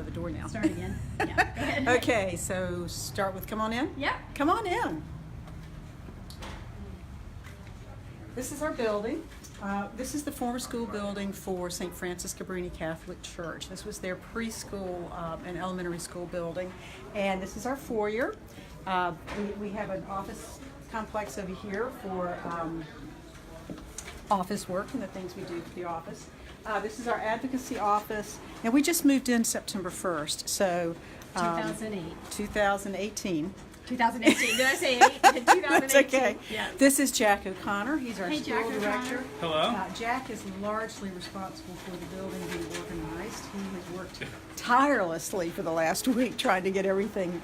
The door now. Start again. Yeah, go ahead. Okay, so start with come on in? Yeah. Come on in. This is our building. This is the former school building for St. Francis Cabrini Catholic Church. This was their preschool and elementary school building. And this is our foyer. We have an office complex over here for office work and the things we do for the office. This is our advocacy office, and we just moved in September 1st, so 2008. 2018. 2018. Did I say 8? 2018. That's okay. Yeah. This is Jack O'Connor. He's our Hey, school Jack director. O'Connor. Hello. Jack is largely responsible for the building being organized. He has worked tirelessly for the last week trying to get everything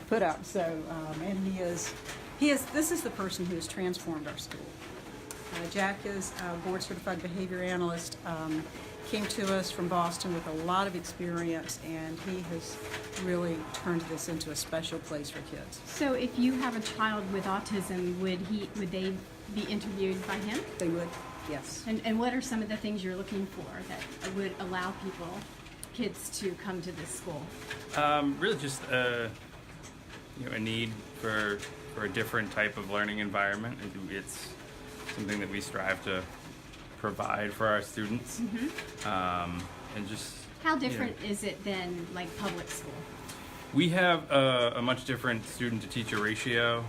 put up. So, and he is. This is the person who has transformed our school. Jack is a board-certified behavior analyst, came to us from Boston with a lot of experience, and he has really turned this into a special place for kids. So if you have a child with autism, would they be interviewed by him? They would, yes. And what are some of the things you're looking for that would allow kids to come to this school? Really just a need for a different type of learning environment. It's something that we strive to provide for our students. Mm-hmm. And just How different is it than like public school? we have a much different student to teacher ratio.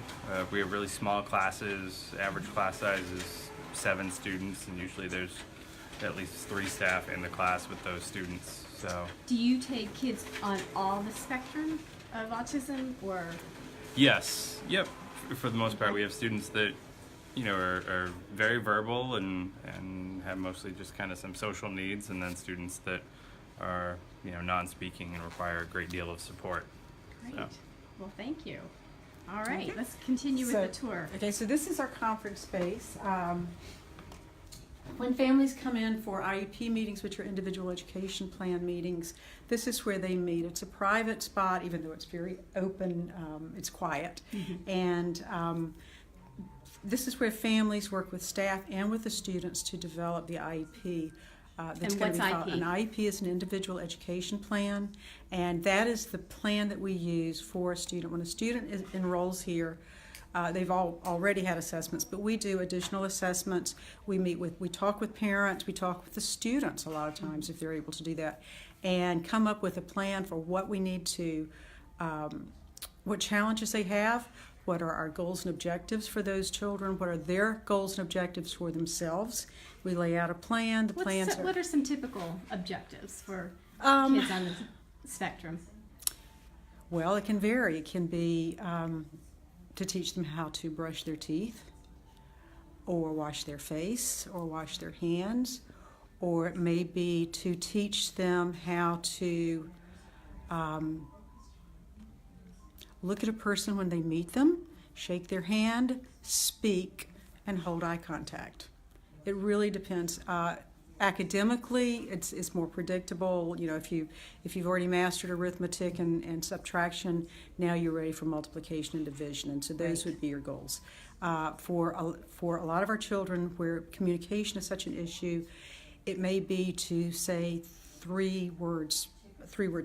We have really small classes. Average class size is 7 students, and usually there's at least 3 staff in the class with those students. So Do you take kids on all the spectrum of autism, or? yes, yep. For the most part, we have students that are very verbal and have mostly just kind of some social needs, and then students that are non-speaking and require a great deal of support. Great. So. Well, thank you. All right, let's continue with the tour. Okay, so this is our conference space. When families come in for IEP meetings, which are individual education plan meetings, this is where they meet. It's a private spot, even though it's very open, it's quiet. Mm-hmm. And this is where families work with staff and with the students to develop the IEP. That's And going to what's be called, IEP? an IEP is an individual education plan, and that is the plan that we use for a student. When a student enrolls here, they've already had assessments, but we do additional assessments. We talk with parents, we talk with the students a lot of times if they're able to do that, and come up with a plan for what we need to, what challenges they have, what are our goals and objectives for those children, what are their goals and objectives for themselves. We lay out a plan. What are some typical objectives for kids on the spectrum? Well, it can vary. It can be to teach them how to brush their teeth, or wash their face, or wash their hands, or it may be to teach them how to look at a person when they meet them, shake their hand, speak, and hold eye contact. It really depends. Academically, it's more predictable. If you've already mastered arithmetic and subtraction, now you're ready for multiplication and division, and so those would be your goals. For a lot of our children, where communication is such an issue, it may be to say 3-word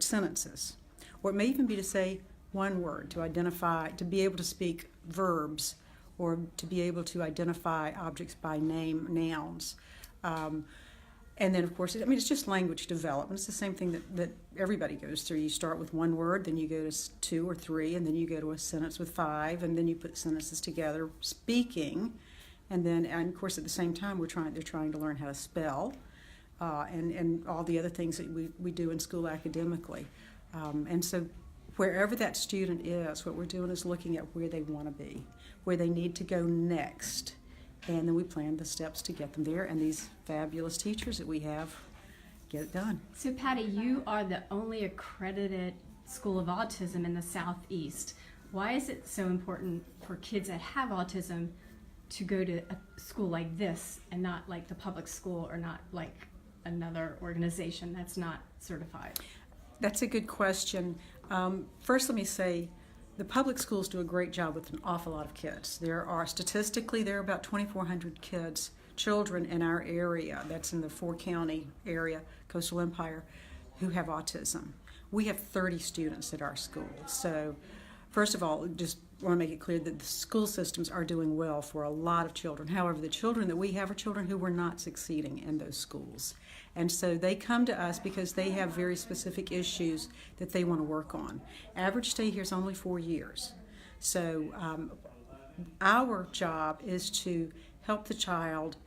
sentences, or it may even be to say 1 word to identify, to be able to speak verbs, or to be able to identify objects by name, nouns. And then, of course, it's just language development. It's the same thing that everybody goes through. You start with 1 word, then you go to 2 or 3, and then you go to a sentence with 5, and then you put sentences together, speaking. And of course, at the same time, they're trying to learn how to spell, and all the other things that we do in school academically. And so wherever that student is, what we're doing is looking at where they want to be, where they need to go next. And then we plan the steps to get them there, and these fabulous teachers that we have get it done. So Patti, you are the only accredited school of autism in the Southeast. Why is it so important for kids that have autism to go to a school like this and not like the public school, or not like another organization that's not certified? That's a good question. First, let me say the public schools do a great job with an awful lot of kids. Statistically, there are about 2,400 children in our area, that's in the 4-county area, Coastal Empire, who have autism. We have 30 students at our school. So first of all, just want to make it clear that the school systems are doing well for a lot of children. However, the children that we have are children who were not succeeding in those schools. And so they come to us because they have very specific issues that they want to work on. Average stay here is only 4 years. So our job is to help the child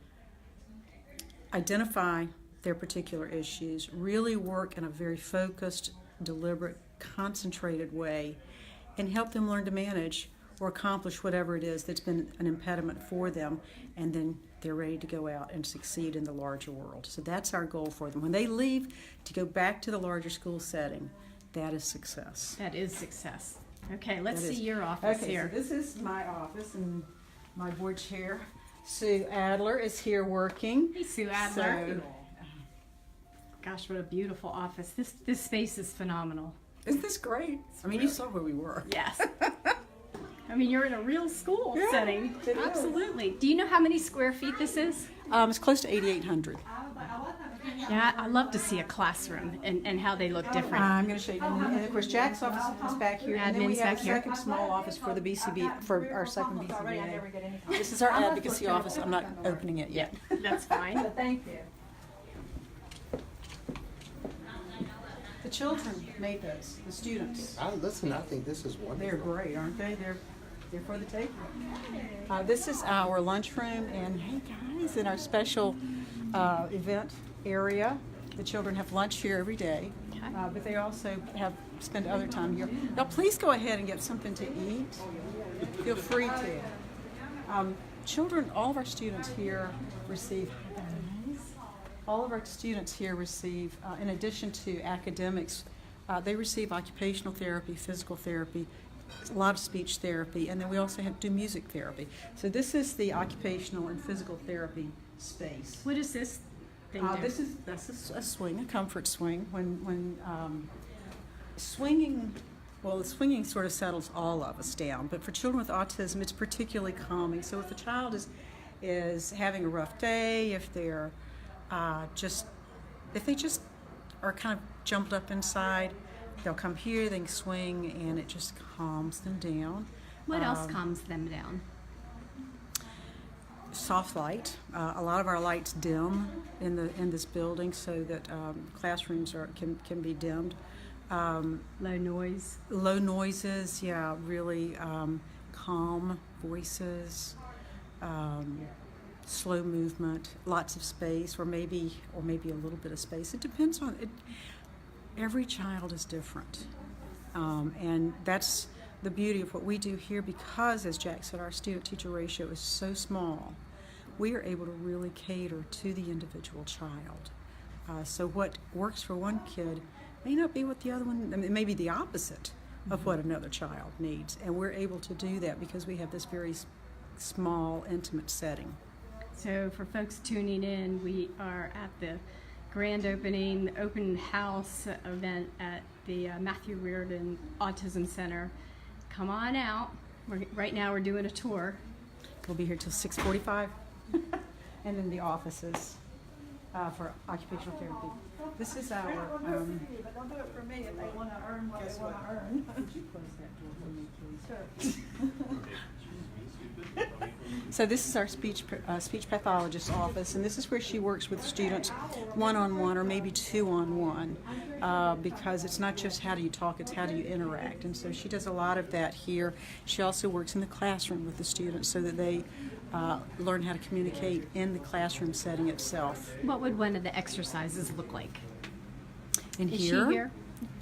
identify their particular issues, really work in a very focused, deliberate, concentrated way, and help them learn to manage or accomplish whatever it is that's been an impediment for them, and then they're ready to go out and succeed in the larger world. So that's our goal for them. When they leave to go back to the larger school setting, that is success. That is success. Okay, let's That see is. your office Okay, here. so this is my office, and my board chair, Sue Adler, is here working. Hey, Sue Adler. So, Gosh, what a beautiful office. This space is phenomenal. isn't this great? I mean, you saw where we were. Yes. I mean, you're in a real school Yeah, setting. it is. Absolutely. Do you know how many square feet this is? It's close to 8,800. Yeah, I love to see a classroom and how they look different. I'm going to show you. And of course, Jack's office is back here. And then we Admin's have back a here. second small office for the BCB, for our second BCBA. This is our advocacy office. I'm not opening it yet. That's fine. Thank you. The children made those, the students. Listen, I think this is wonderful. They're great, aren't they? They're for the taking. This is our lunchroom, and hey guys, in our special event area, the children have lunch here every day, but they also spend other time here. Now, please go ahead and get something to eat. Feel free to. Children, all of our students here receive. All of our students here receive, in addition to academics, they receive occupational therapy, physical therapy, a lot of speech therapy, and then we also do music therapy. So this is the occupational and physical therapy space. What is this thing do? This is a swing, a comfort swing. When swinging, well, the swinging sort of settles all of us down, but for children with autism, it's particularly calming. So if the child is having a rough day, if they're if they just are kind of jumped up inside, they'll come here, they can swing, and it just calms them down. What else calms them down? Soft light. A lot of our lights dim in this building so that classrooms can be dimmed. Low noise. Low noises, yeah, really calm voices. Slow movement, lots of space, or maybe a little bit of space. It depends on it. Every child is different, and that's the beauty of what we do here. Because, as Jack said, our student-teacher ratio is so small, we are able to really cater to the individual child. So what works for one kid may not be what the other one. I mean, it may be the opposite of what another child needs, and we're able to do that because we have this very small, intimate setting. So for folks tuning in, we are at the grand opening, open house event at the Matthew Reardon Autism Center. Come on out. Right now we're doing a tour. We'll be here till 6:45, and then the offices for occupational therapy. This is our. But don't do it for me if they want to earn what they want to earn. Would you close that door for me, please? So this is our speech pathologist office, and this is where she works with students one-on-one or maybe two-on-one, because it's not just how do you talk, it's how do you interact. And so she does a lot of that here. She also works in the classroom with the students so that they learn how to communicate in the classroom setting itself. What would one of the exercises look like? In Is here? she here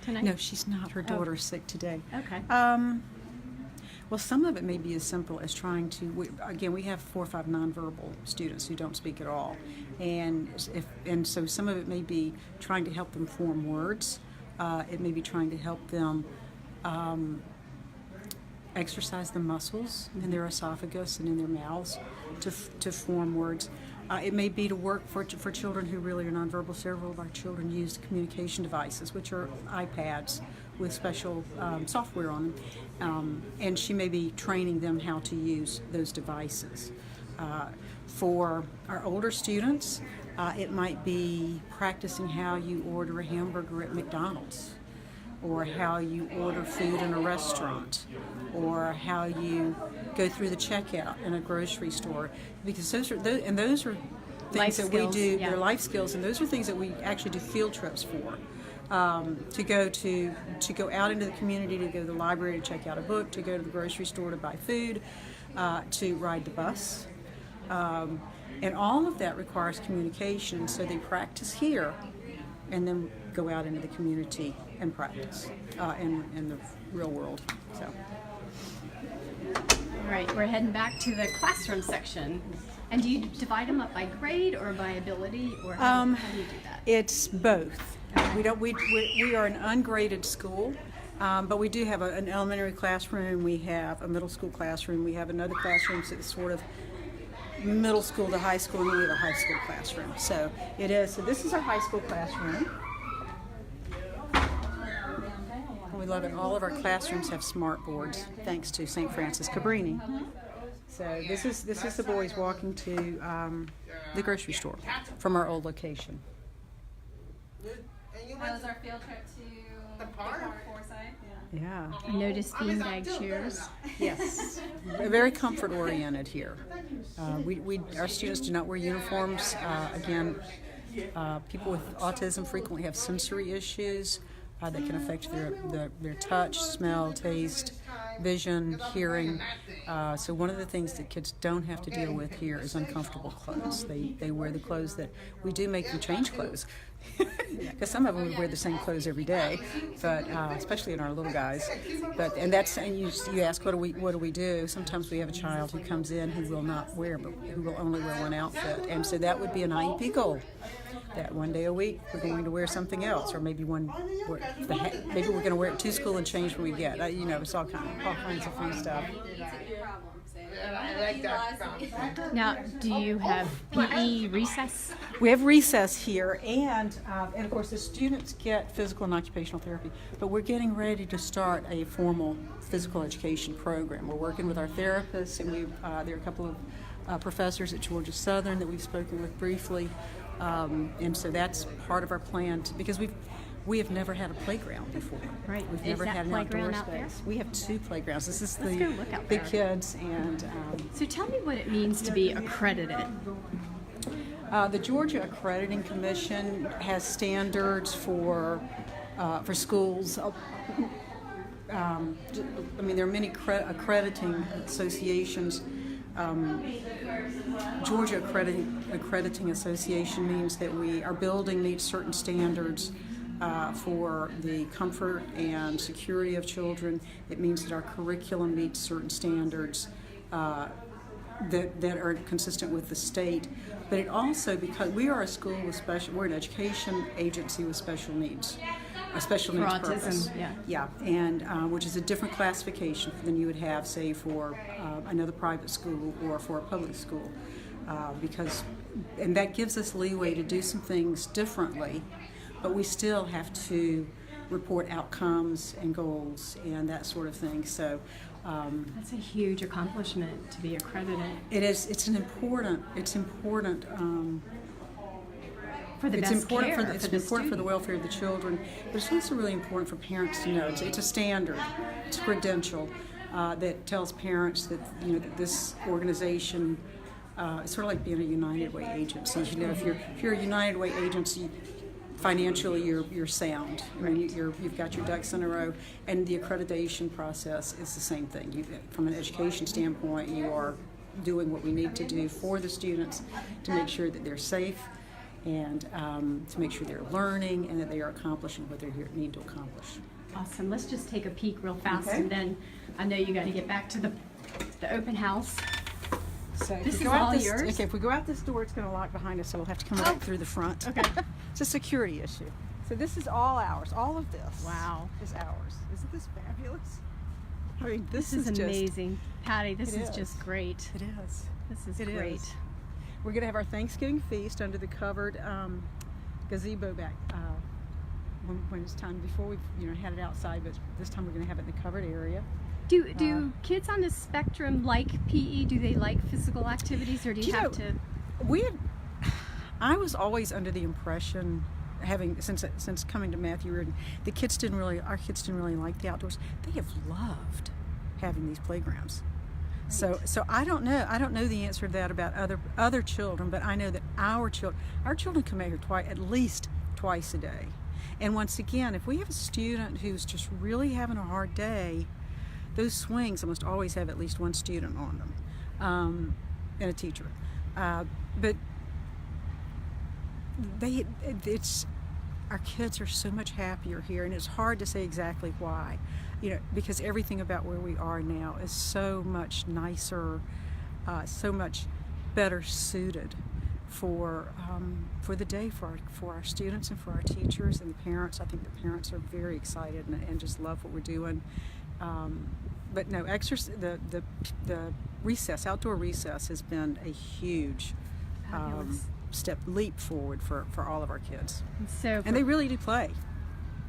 tonight? No, she's not. Her daughter's sick today. Okay. Well, some of it may be as simple as trying to. We have 4 or 5 nonverbal students who don't speak at all, and so some of it may be trying to help them form words. It may be trying to help them exercise the muscles in their esophagus and in their mouths to form words. It may be to work for children who really are nonverbal. Several of our children use communication devices, which are iPads with special software on them, and she may be training them how to use those devices. For our older students, it might be practicing how you order a hamburger at McDonald's, or how you order food in a restaurant, or how you go through the checkout in a grocery store, because those are things Life that skills, we do. yeah. They're life skills, and those are things that we actually do field trips for. To go out into the community, to go to the library to check out a book, to go to the grocery store to buy food, to ride the bus. And all of that requires communication, so they practice here and then go out into the community and practice in the real world. So. All right, we're heading back to the classroom section. And do you divide them up by grade or by ability, or how do you do that? It's both. We are an ungraded school, but we do have an elementary classroom. We have a middle school classroom. We have another classroom that's sort of middle school to high school, and then we have a high school classroom. So it is. So this is our high school classroom. We love it. All of our classrooms have smart boards, thanks to St. Francis Cabrini. So this is the boys walking to the grocery store from our old location. How was our field trip to the park? Forsyth? Yeah. I noticed beanbag chairs. Yes. Very comfort oriented here. Our students do not wear uniforms. Again, people with autism frequently have sensory issues that can affect their touch, smell, taste, vision, hearing. So one of the things that kids don't have to deal with here is uncomfortable clothes. They wear the clothes that we do make them change clothes. Because some of them would wear the same clothes every day, but especially in our little guys. And you ask what do we do? Sometimes we have a child who comes in who will not wear, but who will only wear one outfit, and so that would be an IEP goal. That one day a week we're going to wear something else, or maybe maybe we're going to wear it to school and change when we get. It's all kinds of fun stuff. Now, do you have PE recess? We have recess here, and of course the students get physical and occupational therapy, but we're getting ready to start a formal physical education program. We're working with our therapists, and there are a couple of professors at Georgia Southern that we've spoken with briefly, and so that's part of our plan, because we have never had a playground before. Right. We've Is never that had an outdoor playground out there? space. We have 2 playgrounds. This is Let's go look out the there. kids, and So tell me what it means to be accredited. the Georgia Accrediting Commission has standards for schools. There are many accrediting associations. Georgia Accrediting Association means that our building meets certain standards for the comfort and security of children. It means that our curriculum meets certain standards that are consistent with the state. But it also, because we are a school with we're an education agency with special needs. A special needs For autism, purpose. yeah. And which is a different classification than you would have, say, for another private school or for a public school, and that gives us leeway to do some things differently, but we still have to report outcomes and goals and that sort of thing. So That's a huge accomplishment to be accredited. it is. It's important. For the It's best important care it's for the important for the student. welfare of the children, but it's also really important for parents to know. It's a standard, it's a credential that tells parents that that this organization it's sort of like being a United Way agency. If you're a United Way agency, financially you're sound. You've got your ducks in a row, and the accreditation process is the same thing. From an education standpoint, you are doing what we need to do for the students to make sure that they're safe, and to make sure they're learning and that they are accomplishing what they need to accomplish. Awesome. Let's just take a peek real fast, Okay. and then I know you got to get back to the open house. So if This we is go out all yours? Okay, if we go out this door, it's going to lock behind us, so we'll have to come back through the front. Okay. It's a security issue. So this is all ours. All of this Wow. is ours. Isn't this fabulous? I mean, this This is just amazing. Patty, this It is is. just great. It is. This is It great. is. We're going to have our Thanksgiving feast under the covered gazebo back when it's time. Before we've had it outside, but this time we're going to have it in the covered area. Do kids on the spectrum like PE? Do they like physical activities, or do you have to? I was always under the impression since coming to Matthew Reardon, our kids didn't really like the outdoors. They have loved having these playgrounds. So I don't know the answer to that about other children, but I know that our children come out here at least twice a day. And once again, if we have a student who's just really having a hard day, those swings almost always have at least one student on them, and a teacher. But our kids are so much happier here, and it's hard to say exactly why. Because everything about where we are now is so much nicer, so much better suited for the day for our students and for our teachers and the parents. I think the parents are very excited and just love what we're doing. But no, the outdoor recess has been a huge leap forward for all of our kids. And they really do play.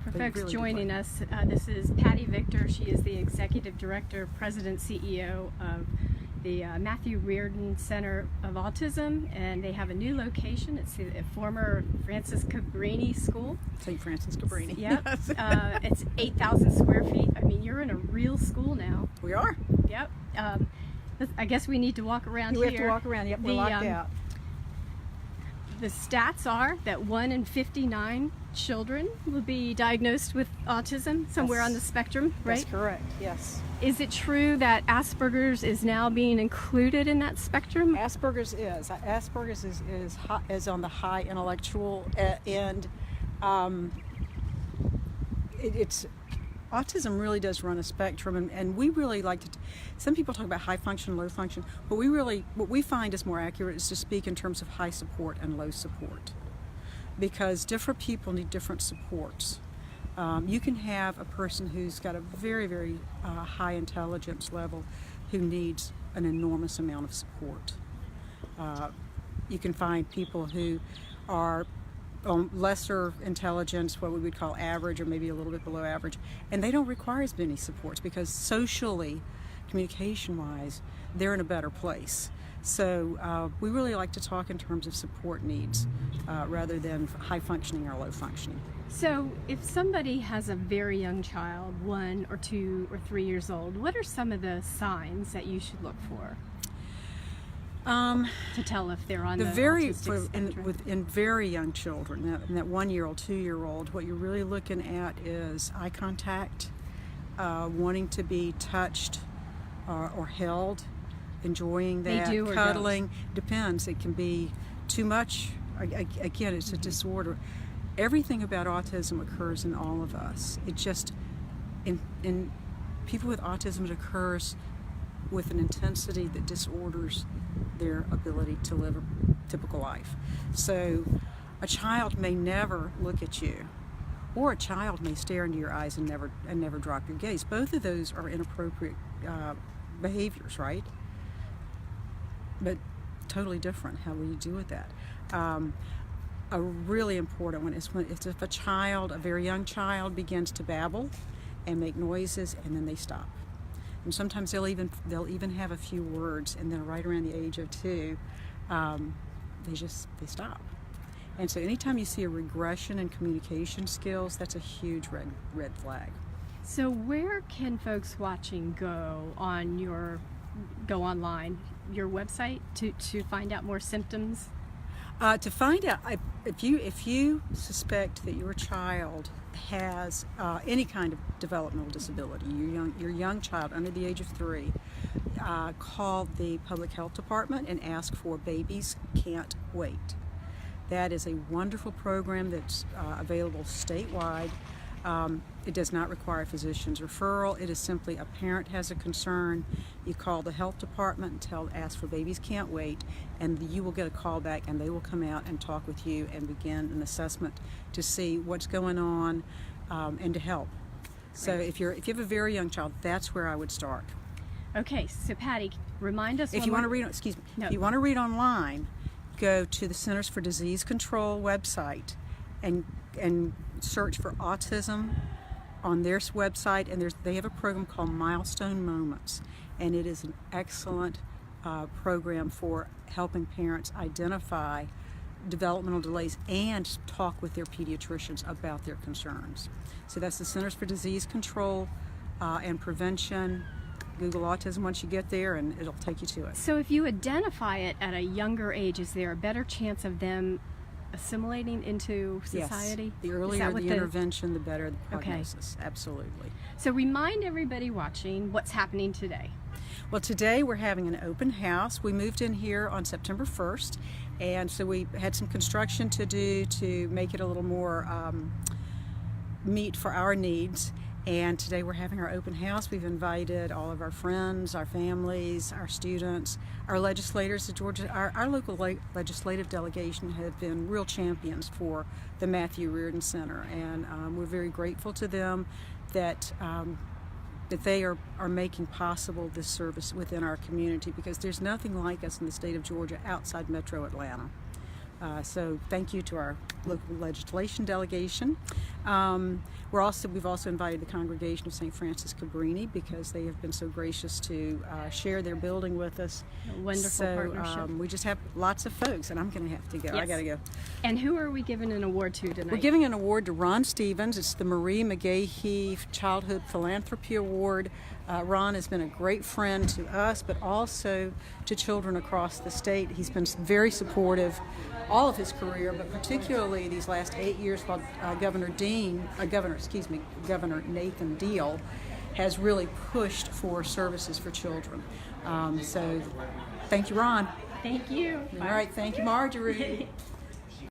For folks joining us, this is Patti Victor. She is the Executive Director, President, CEO of the Matthew Reardon Center of Autism, and they have a new location. It's the former Francis Cabrini School. St. Francis Cabrini. Yep. It's 8,000 square feet. I mean, you're in a real school now. We are. Yep. I guess we need to walk around here. We have to walk around. Yep, we're locked out. The stats are that 1 in 59 children will be diagnosed with autism somewhere on the spectrum, right? That's correct, yes. Is it true that Asperger's is now being included in that spectrum? Asperger's is on the high intellectual end. Autism really does run a spectrum, and we really like to. Some people talk about high function, low function, but what we find is more accurate is to speak in terms of high support and low support, because different people need different supports. You can have a person who's got a very, very high intelligence level who needs an enormous amount of support. You can find people who are lesser intelligence, what we would call average or maybe a little bit below average, and they don't require as many supports because socially, communication-wise, they're in a better place. So we really like to talk in terms of support needs rather than high functioning or low functioning. So if somebody has a very young child, 1 or 2 or 3 years old, what are some of the signs that you should look for? To tell if they're on the autistic spectrum? In very young children, in that 1-year-old, 2-year-old, what you're really looking at is eye contact, wanting to be touched or held, enjoying that, cuddling. Depends. It can be too much. Again, it's a disorder. Everything about autism occurs in all of us. It just, in people with autism, it occurs with an intensity that disorders their ability to live a typical life. So a child may never look at you, or a child may stare into your eyes and never drop your gaze. Both of those are inappropriate behaviors, right? But totally different. How will you deal with that? A really important one is if a very young child begins to babble and make noises and then they stop. And sometimes they'll even have a few words, and then right around the age of 2, they stop. And so anytime you see a regression in communication skills, that's a huge red flag. So where can folks watching go online, your website, to find out more symptoms? To find out if you suspect that your child has any kind of developmental disability, your young child under the age of 3, call the public health department and ask for Babies Can't Wait. That is a wonderful program that's available statewide. It does not require a physician's referral. It is simply a parent has a concern. You call the health department and ask for Babies Can't Wait, and you will get a call back, and they will come out and talk with you and begin an assessment to see what's going on and to help. So if you have a very young child, that's where I would start. Okay, so Patti, remind us. If you want to read, if you want to read online, go to the Centers for Disease Control website and search for autism on their website, and they have a program called Milestone Moments, and it is an excellent program for helping parents identify developmental delays and talk with their pediatricians about their concerns. So that's the Centers for Disease Control and Prevention. Google autism once you get there, and it'll take you to it. So if you identify it at a younger age, is there a better chance of them assimilating into society? Yes. The Is earlier that the what intervention, the better the Okay. prognosis. Absolutely. So remind everybody watching what's happening today. Well, today we're having an open house. We moved in here on September 1st, and so we had some construction to do to make it a little more meet for our needs. And today we're having our open house. We've invited all of our friends, our families, our students, our legislators. Our local legislative delegation have been real champions for the Matthew Reardon Center, and we're very grateful to them that they are making possible this service within our community, because there's nothing like us in the state of Georgia outside Metro Atlanta. So thank you to our local legislation delegation. We've also invited the congregation of St. Francis Cabrini, because they have been so gracious to share their building with us. A wonderful partnership. We just have lots of folks, and I'm going to have to go. I Yes. got to go. And who are we giving an award to tonight? We're giving an award to Ron Stevens. It's the Mcgehee Childhood Philanthropy Award. Ron has been a great friend to us, but also to children across the state. He's been very supportive all of his career, but particularly these last 8 years while Governor Nathan Deal has really pushed for services for children. So thank you, Ron. Thank you. All right, thank you, Marjorie.